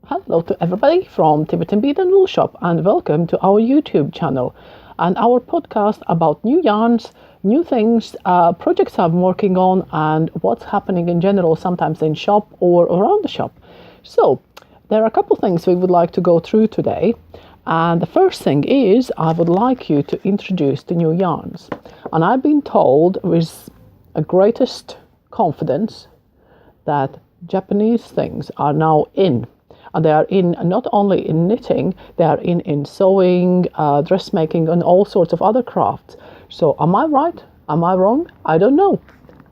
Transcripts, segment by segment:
Hello to everybody from Tiverton, Bead and Wool Shop, and welcome to our YouTube channel and our podcast about new yarns, new things, projects I'm working on, and what's happening in general, sometimes in shop or around the shop. So there are a couple things we would like to go through today. And the first thing is I would like you to introduce the new yarns. And I've been told with a greatest confidence that Japanese things are now in. And they are in not only in knitting, they are in sewing, dressmaking, and all sorts of other crafts. So am I right? Am I wrong? I don't know.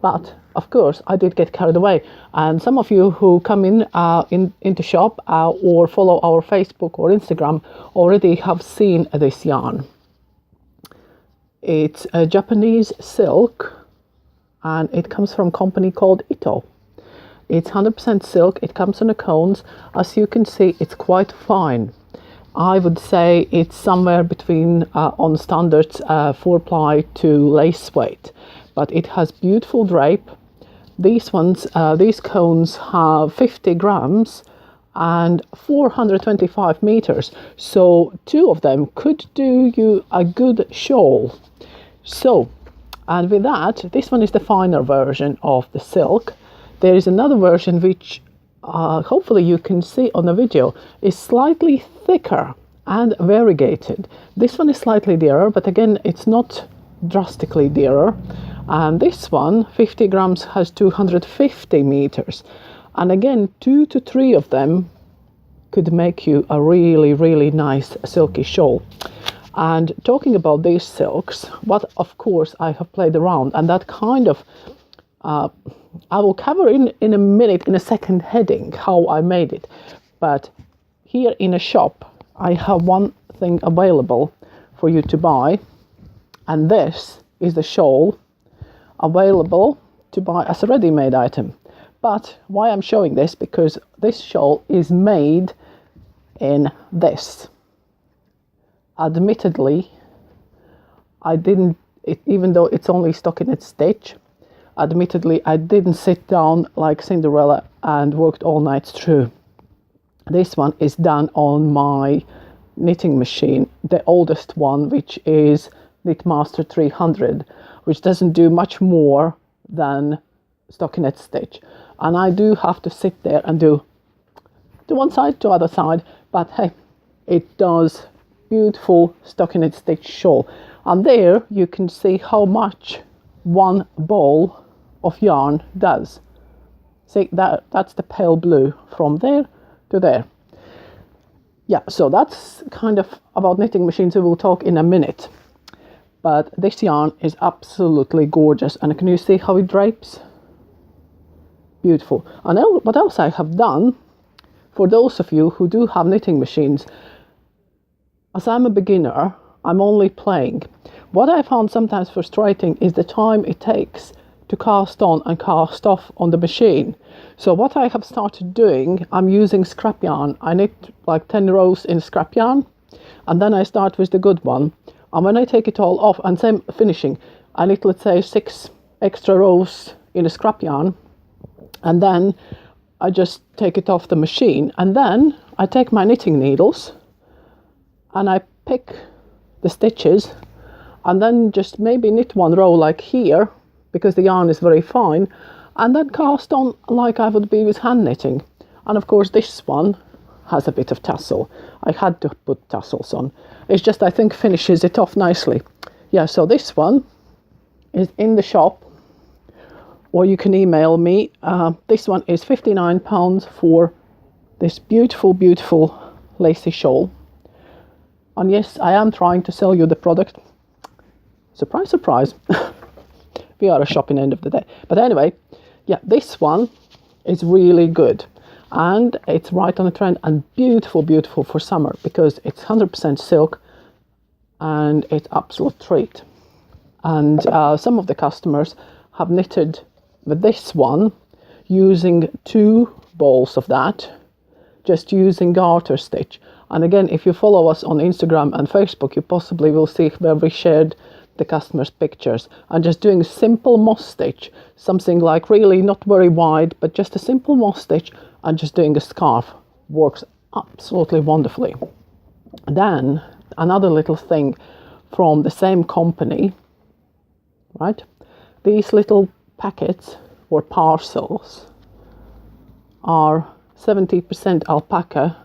But of course, I did get carried away. And some of you who come into shop or follow our Facebook or Instagram already have seen this yarn. It's a Japanese silk, and it comes from a company called Ito. It's 100% silk. It comes in the cones. As you can see, it's quite fine. I would say it's somewhere between on standards 4-ply to lace weight, but it has beautiful drape. These cones have 50 grams and 425 meters. So 2 of them could do you a good shawl. So, and with that, this one is the finer version of the silk. There is another version which hopefully you can see on the video is slightly thicker and variegated. This one is slightly dearer, but again, it's not drastically dearer. And this one, 50 grams, has 250 meters. And again, 2 to 3 of them could make you a really, really nice silky shawl. And talking about these silks, what of course I have played around, and that kind of I will cover in a minute, in a second heading, how I made it. But here in a shop, I have one thing available for you to buy. And this is the shawl available to buy as a ready-made item. But why I'm showing this, because this shawl is made in this. Admittedly, even though it's only stockinette stitch, admittedly, I didn't sit down like Cinderella and worked all night through. This one is done on my knitting machine, the oldest one, which is Knitmaster 300, which doesn't do much more than stockinette stitch. And I do have to sit there and do one side to other side, but hey, it does beautiful stockinette stitch shawl. And there you can see how much one ball of yarn does. See, that's the pale blue from there to there. Yeah, so that's kind of about knitting machines. We will talk in a minute. But this yarn is absolutely gorgeous. And can you see how it drapes? Beautiful. And what else I have done, for those of you who do have knitting machines, as I'm a beginner, I'm only playing. What I found sometimes frustrating is the time it takes to cast on and cast off on the machine. So what I have started doing, I'm using scrap yarn. I knit like 10 rows in scrap yarn, and then I start with the good one. And when I take it all off, and same finishing, I knit, let's say, 6 extra rows in a scrap yarn, and then I just take it off the machine. And then I take my knitting needles and I pick the stitches, and then just maybe knit 1 row like here, because the yarn is very fine, and then cast on like I would be with hand knitting. And of course this one has a bit of tassel. I had to put tassels on. It's just, I think, finishes it off nicely. Yeah, so this one is in the shop, or you can email me. This one is £59 for this beautiful, beautiful lacy shawl. And yes, I am trying to sell you the product. Surprise, surprise. We are a shop in the end of the day. But anyway, yeah, this one is really good. And it's right on the trend and beautiful, beautiful for summer, because it's 100% silk and it's absolute treat. And some of the customers have knitted with this one using 2 balls of that, just using garter stitch. And again, if you follow us on Instagram and Facebook, you possibly will see where we shared the customer's pictures, and just doing a simple moss stitch, something like really not very wide, but just a simple moss stitch, and just doing a scarf works absolutely wonderfully. Then another little thing from the same company, right? These little packets or parcels are 70% alpaca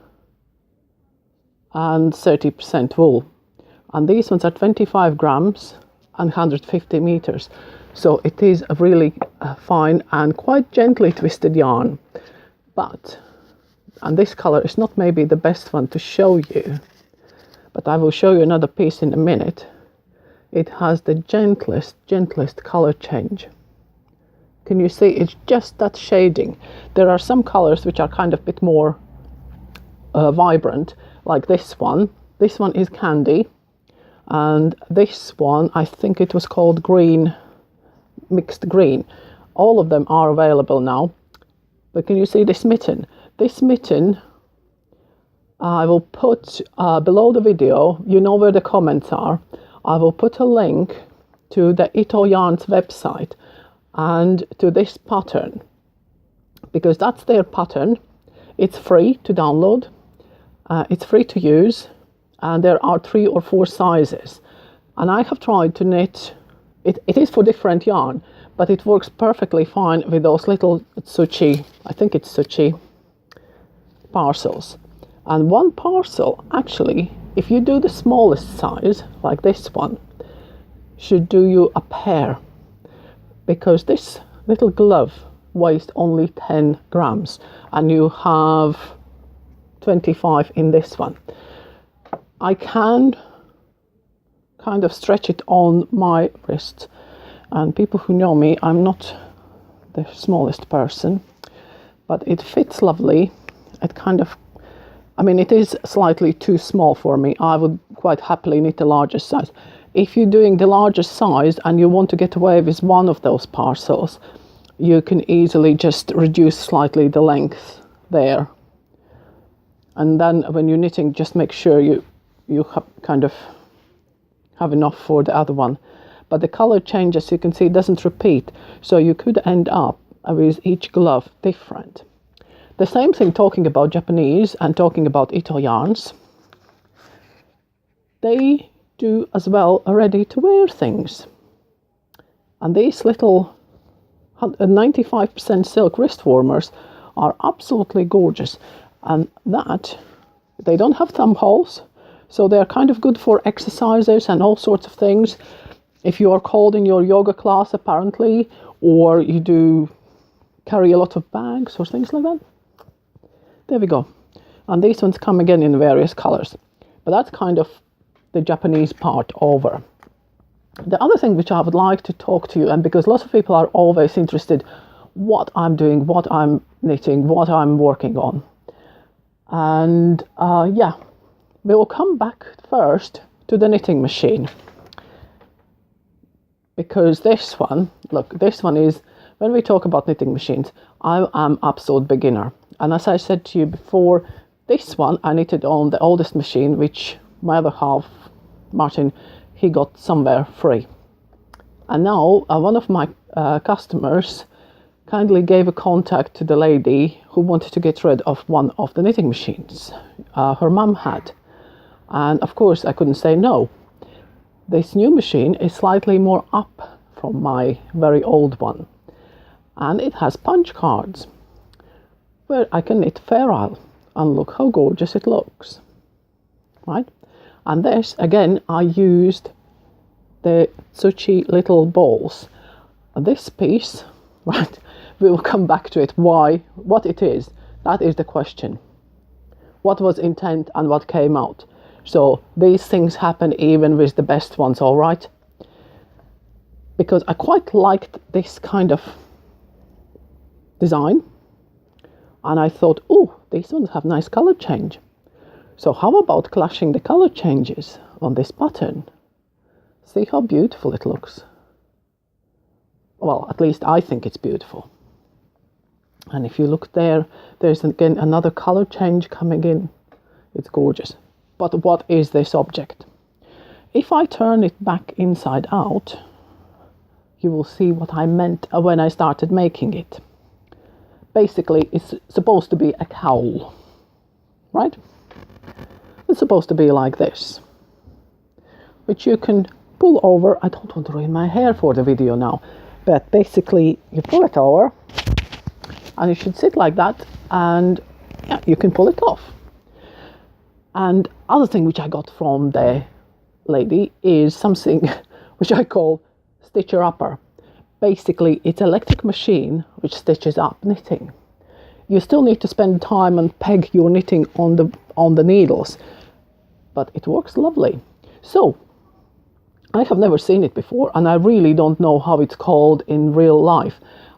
and 30% wool. And these ones are 25 grams and 150 meters. So it is a really fine and quite gently twisted yarn. But, and this color is not maybe the best one to show you, but I will show you another piece in a minute. It has the gentlest color change. Can you see? It's just that shading. There are some colors which are kind of a bit more vibrant, like this one. This one is candy, and this one, I think it was called green, mixed green. All of them are available now. But can you see this mitten? This mitten, I will put below the video, you know where the comments are. I will put a link to the Ito Yarns website and to this pattern, because that's their pattern. It's free to download, it's free to use, and there are 3 or 4 sizes. And I have tried to knit, it is for different yarn, but it works perfectly fine with those little Tsuchi, I think it's Tsuchi parcels. And one parcel, actually, if you do the smallest size, like this one, should do you a pair, because this little glove weighs only 10 grams and you have 25 in this one. I can kind of stretch it on my wrist, and people who know me, I'm not the smallest person, but it fits lovely. It kind of, I mean, it is slightly too small for me. I would quite happily knit the largest size. If you're doing the largest size and you want to get away with one of those parcels, you can easily just reduce slightly the length there. And then when you're knitting, just make sure you kind of have enough for the other one. But the color change, as you can see, doesn't repeat. So you could end up with each glove different. The same thing talking about Japanese and talking about Ito yarns. They do as well ready-to-wear things. And these little 95% silk wrist warmers are absolutely gorgeous. And that, they don't have thumb holes, so they're kind of good for exercises and all sorts of things. If you are cold in your yoga class, apparently, or you do carry a lot of bags or things like that. There we go. And these ones come again in various colors. But that's kind of the Japanese part over. The other thing which I would like to talk to you, and because lots of people are always interested what I'm doing, what I'm knitting, what I'm working on. And yeah, we will come back first to the knitting machine. Because this one, look, this one is, when we talk about knitting machines, I am absolute beginner. And as I said to you before, this one I knitted on the oldest machine, which my other half, Martin, he got somewhere free. And now one of my customers kindly gave a contact to the lady who wanted to get rid of one of the knitting machines her mum had. And of course I couldn't say no. This new machine is slightly more up from my very old one. And it has punch cards where I can knit Fair Isle. And look how gorgeous it looks. Right? And this, again, I used the Tsuchi little balls. This piece, right, we will come back to it. Why, what it is, that is the question. What was intent and what came out? So these things happen even with the best ones, all right? Because I quite liked this kind of design. And I thought, oh, these ones have nice color change. So how about clashing the color changes on this pattern? See how beautiful it looks. Well, at least I think it's beautiful. And if you look there, there's again another color change coming in. It's gorgeous. But what is this object? If I turn it back inside out, you will see what I meant when I started making it. Basically, it's supposed to be a cowl, right? It's supposed to be like this, which you can pull over. I don't want to ruin my hair for the video now, but basically you pull it over and it should sit like that, and yeah, you can pull it off. And other thing which I got from the lady is something which I call stitcher upper. Basically, it's an electric machine which stitches up knitting. You still need to spend time and peg your knitting on the needles, but it works lovely. So I have never seen it before, and I really don't know how it's called in real life.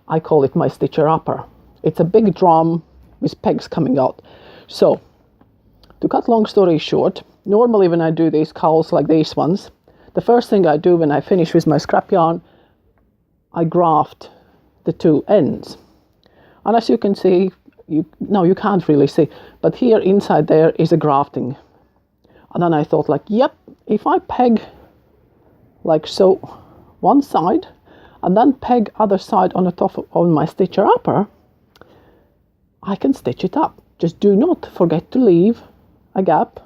I call it my stitcher upper. It's a big drum with pegs coming out. So to cut long story short, normally when I do these cowls like these ones, the first thing I do when I finish with my scrap yarn, I graft the two ends. And as you can see, you can't really see, but here inside there is a grafting. And then I thought, like, yep, if I peg like so one side and then peg other side on the top of my stitcher upper, I can stitch it up. Just do not forget to leave a gap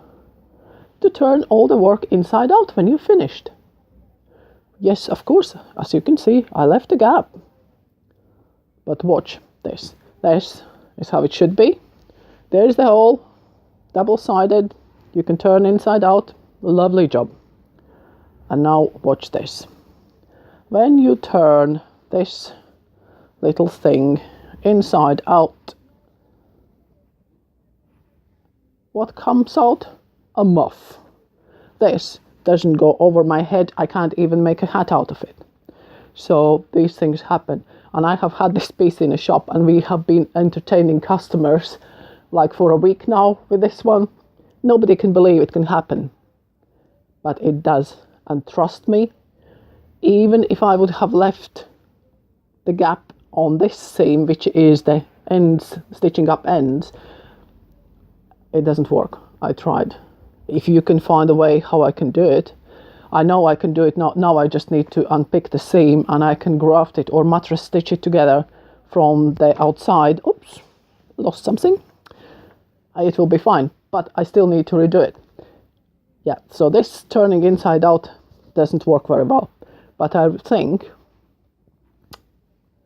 to turn all the work inside out when you're finished. Yes, of course, as you can see, I left a gap. But watch this. This is how it should be. There's the hole, double-sided. You can turn inside out. Lovely job. And now watch this. When you turn this little thing inside out, what comes out? A muff. This doesn't go over my head. I can't even make a hat out of it. So these things happen. And I have had this piece in a shop, and we have been entertaining customers like for a week now with this one. Nobody can believe it can happen. But it does. And trust me, even if I would have left the gap on this seam, which is the ends, stitching up ends, it doesn't work. I tried. If you can find a way how I can do it, I know I can do it now. Now I just need to unpick the seam and I can graft it or mattress stitch it together from the outside. Oops, lost something. It will be fine, but I still need to redo it. Yeah, so this turning inside out doesn't work very well, but I think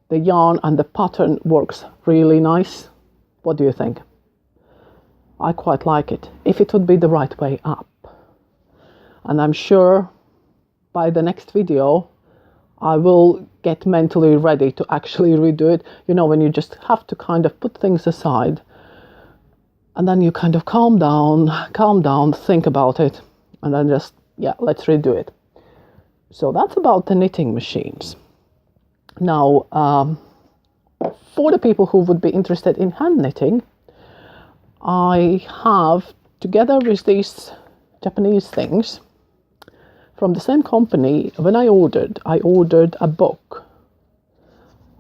the yarn and the pattern works really nice. What do you think? I quite like it, if it would be the right way up. And I'm sure by the next video, I will get mentally ready to actually redo it. You know, when you just have to kind of put things aside, and then you kind of calm down, think about it, and then just, yeah, let's redo it. So that's about the knitting machines. Now, for the people who would be interested in hand knitting, I have, together with these Japanese things, from the same company, when I ordered a book.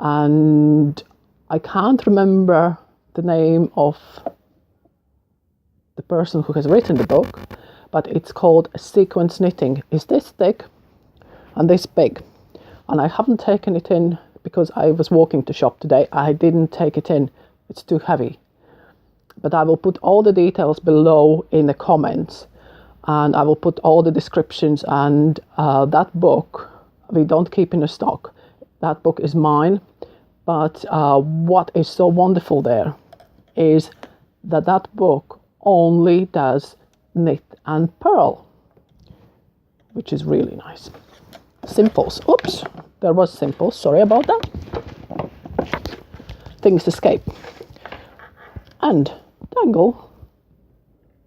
And I can't remember the name of the person who has written the book, but it's called Sequence Knitting. It's this thick and this big. And I haven't taken it in because I was walking to shop today. I didn't take it in. It's too heavy. But I will put all the details below in the comments, and I will put all the descriptions. And that book we don't keep in a stock. That book is mine. But what is so wonderful there is that book only does knit and purl, which is really nice. Simples. Oops, there was simples. Sorry about that. Things escape. And dangle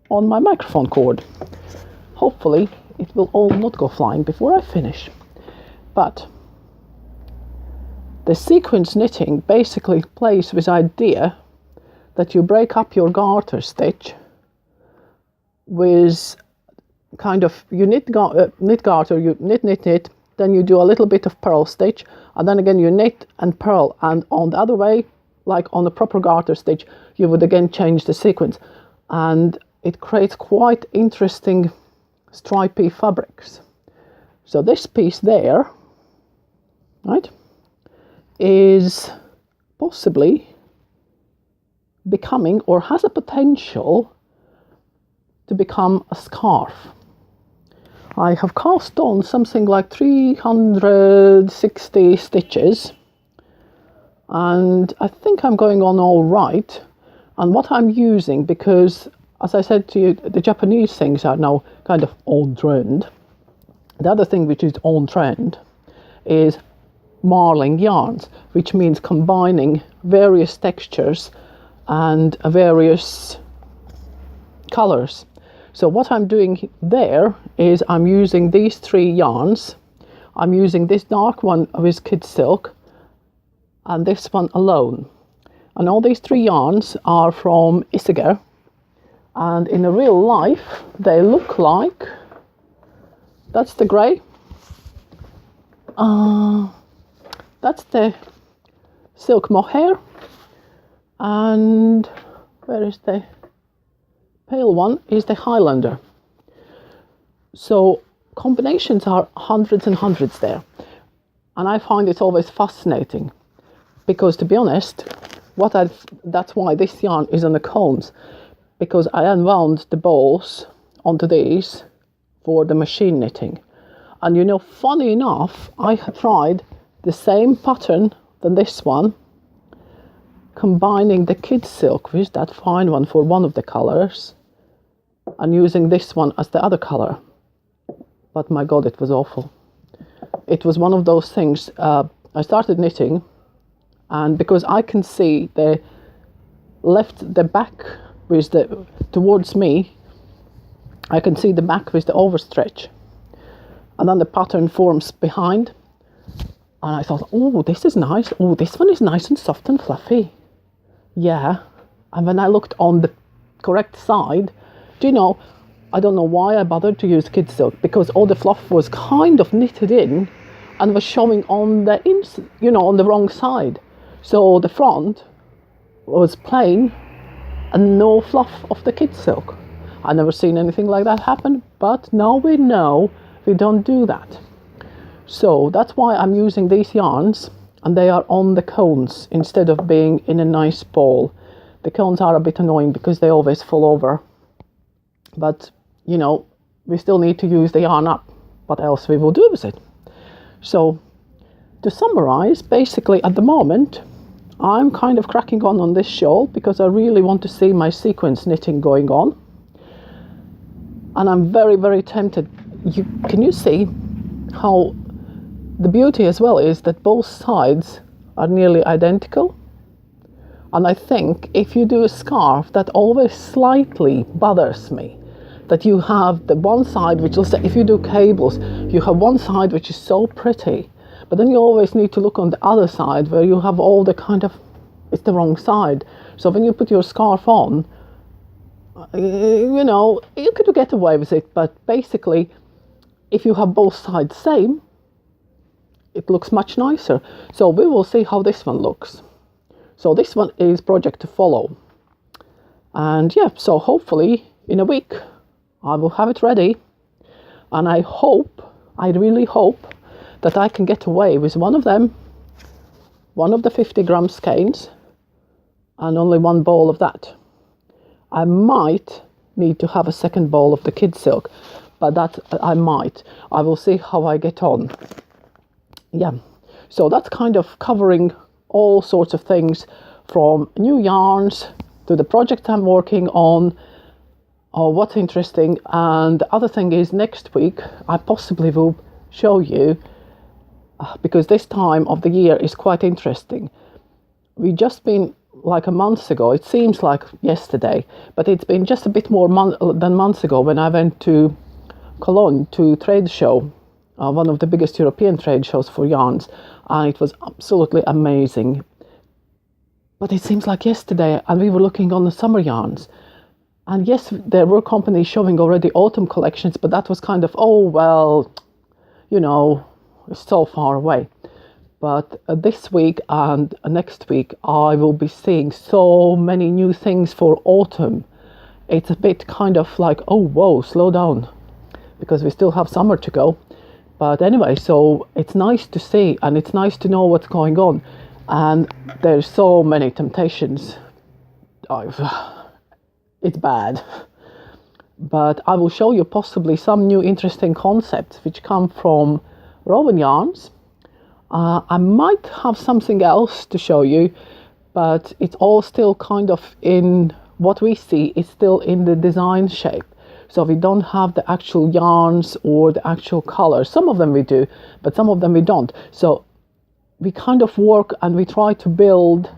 on my microphone cord. Hopefully it will all not go flying before I finish. But the sequence knitting basically plays with the idea that you break up your garter stitch with kind of, you knit garter, you knit, then you do a little bit of purl stitch, and then again you knit and purl, and on the other way, like on the proper garter stitch, you would again change the sequence, and it creates quite interesting stripy fabrics. So this piece there, right, is possibly becoming, or has a potential to become a scarf. I have cast on something like 360 stitches, and I think I'm going on all right. And what I'm using, because as I said to you, the Japanese things are now kind of on trend. The other thing which is on trend is marling yarns, which means combining various textures and various colors. So what I'm doing there is I'm using these 3 yarns. I'm using this dark one with kid silk and this one alone. And all these 3 yarns are from Isuga. And in a real life, they look like, that's the grey. That's the silk mohair. And where is the pale one? Is the Highlander. So combinations are hundreds and hundreds there. And I find it always fascinating. Because to be honest, that's why this yarn is on the cones. Because I unwound the balls onto these for the machine knitting. And you know, funny enough, I have tried the same pattern than this one, combining the kid silk with that fine one for one of the colors and using this one as the other color. But my God, it was awful. It was one of those things. I started knitting, and because I can see the back with the towards me, I can see the back with the overstretch, and then the pattern forms behind. And I thought, oh, this is nice. Oh, this one is nice and soft and fluffy. Yeah. And when I looked on the correct side, do you know, I don't know why I bothered to use kid silk, because all the fluff was kind of knitted in and was showing on the on the wrong side. So the front was plain and no fluff of the kid silk. I never seen anything like that happen, but now we know we don't do that. So that's why I'm using these yarns, and they are on the cones instead of being in a nice ball. The cones are a bit annoying because they always fall over. But, you know, we still need to use the yarn up. What else we will do with it? So, to summarize, basically at the moment, I'm kind of cracking on this shawl because I really want to see my sequence knitting going on. And I'm very, very tempted. Can you see how the beauty as well is that both sides are nearly identical? And I think if you do a scarf, that always slightly bothers me. That you have the one side which will say, if you do cables, you have one side which is so pretty, but then you always need to look on the other side where you have all the kind of, it's the wrong side. So when you put your scarf on, you know, you could get away with it, but basically, if you have both sides same, it looks much nicer. So we will see how this one looks. So this one is project to follow. And yeah, so hopefully in a week, I will have it ready, and I really hope that I can get away with one of them, one of the 50 gram skeins, and only one ball of that. I might need to have a second ball of the kid silk, but that I might. I will see how I get on. Yeah, so that's kind of covering all sorts of things, from new yarns to the project I'm working on, or what's interesting. And the other thing is, next week I possibly will show you, because this time of the year is quite interesting. We just been like a month ago, it seems like yesterday, but it's been just a bit more than months ago when I went to Cologne to trade show, one of the biggest European trade shows for yarns, and it was absolutely amazing. But it seems like yesterday, and we were looking on the summer yarns. And yes, there were companies showing already autumn collections, but that was kind of, oh, well, you know, it's so far away. But this week and next week, I will be seeing so many new things for autumn. It's a bit kind of like, oh, whoa, slow down, because we still have summer to go. But anyway, so it's nice to see, and it's nice to know what's going on. And there's so many temptations. It's bad. but I will show you possibly some new interesting concepts which come from woven yarns. I might have something else to show you, but it's all still kind of in what we see is still in the design shape. So we don't have the actual yarns or the actual colors. Some of them we do, but some of them we don't. So we kind of work and we try to build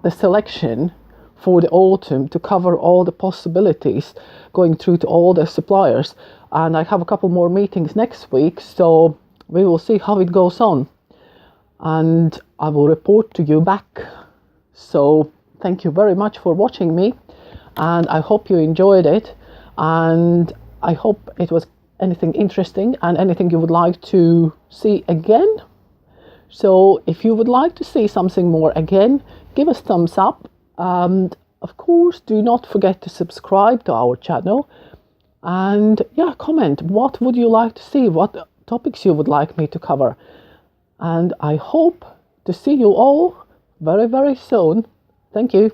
the selection for the autumn to cover all the possibilities, going through to all the suppliers. And I have a couple more meetings next week, so we will see how it goes on. And I will report to you back. So thank you very much for watching me, and I hope you enjoyed it, and I hope it was anything interesting and anything you would like to see again. So if you would like to see something more again, give us thumbs up, and of course do not forget to subscribe to our channel, and yeah, comment what would you like to see, what topics you would like me to cover. And I hope to see you all very, very soon. Thank you.